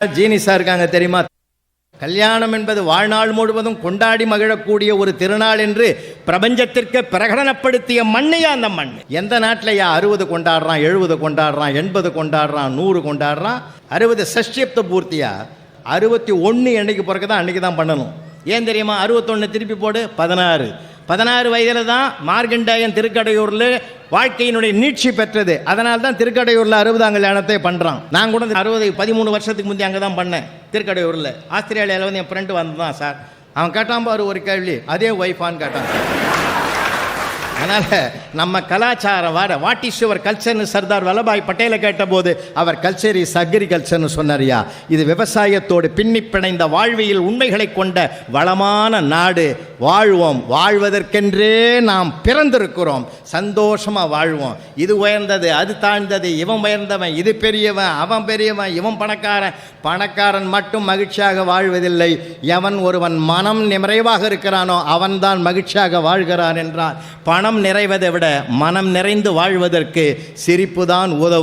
ஜீனிஸா இருக்காங்க தெரியுமா? கல்யாணம் என்பது வாழ்நாள் முழுவதும் கொண்டாடி மகிழக்கூடிய ஒரு திருநாள் என்று பிரபஞ்சத்திற்கு பிரகடனப்படுத்திய மண்ணையா அந்த மண். எந்த நாட்டிலையா 60 கொண்டாடுறான், 70 கொண்டாடுறான், 80 கொண்டாடுறான், 100 கொண்டாடுறான்? 60 சஷ்டியப்த பூர்த்தியா 61 என்னைக்கு பிறகு தான் அன்னைக்கு தான் பண்ணணும். ஏன் தெரியுமா? 61 திருப்பி போடு 16 வயதில் தான் மார்கண்டேயன் திருக்கடையூரில் வாழ்க்கையினுடைய நீட்சி பெற்றது. அதனால தான் திருக்கடையூரில் 60ஆம் கல்யாணத்தை பண்ணுறான். நான் கூட 13 வருஷத்துக்கு முந்தைய அங்கே தான் பண்ணேன் திருக்கடையூரில். ஆஸ்திரேலியாவில் வந்து என் ஃப்ரெண்டு வந்தான் சார். அவன் கேட்டான் பாரு ஒரு கேள்வி, அதே ஒய்ஃபான்னு கேட்டான். அதனால் நம்ம கலாச்சாரம் வாட் இஸ் யுவர் கல்ச்சர்னு சர்தார் வல்லபாய் பட்டேலை கேட்டபோது அவர் கல்ச்சர் இஸ் அக்ரிகல்ச்சர்னு சொன்னாரியா. இது விவசாயத்தோடு பின்னி பிணைந்த வாழ்வியல் உண்மைகளை கொண்ட வளமான நாடு. வாழ்வோம், வாழ்வதற்கென்றே நாம் பிறந்திருக்கிறோம். சந்தோஷமாக வாழ்வோம். இது உயர்ந்தது, அது தாழ்ந்தது, இவன் உயர்ந்தவன், இது பெரியவன், அவன் பெரியவன், இவன் பணக்காரன் மட்டும் மகிழ்ச்சியாக வாழ்வதில்லை. எவன் ஒருவன் மனம் நிறைவாக இருக்கிறானோ அவன்தான் மகிழ்ச்சியாக வாழ்கிறான் என்றார். பணம் நிறைவதை விட மனம் நிறைந்து வாழ்வதற்கு சிரிப்புதான் உதவும்.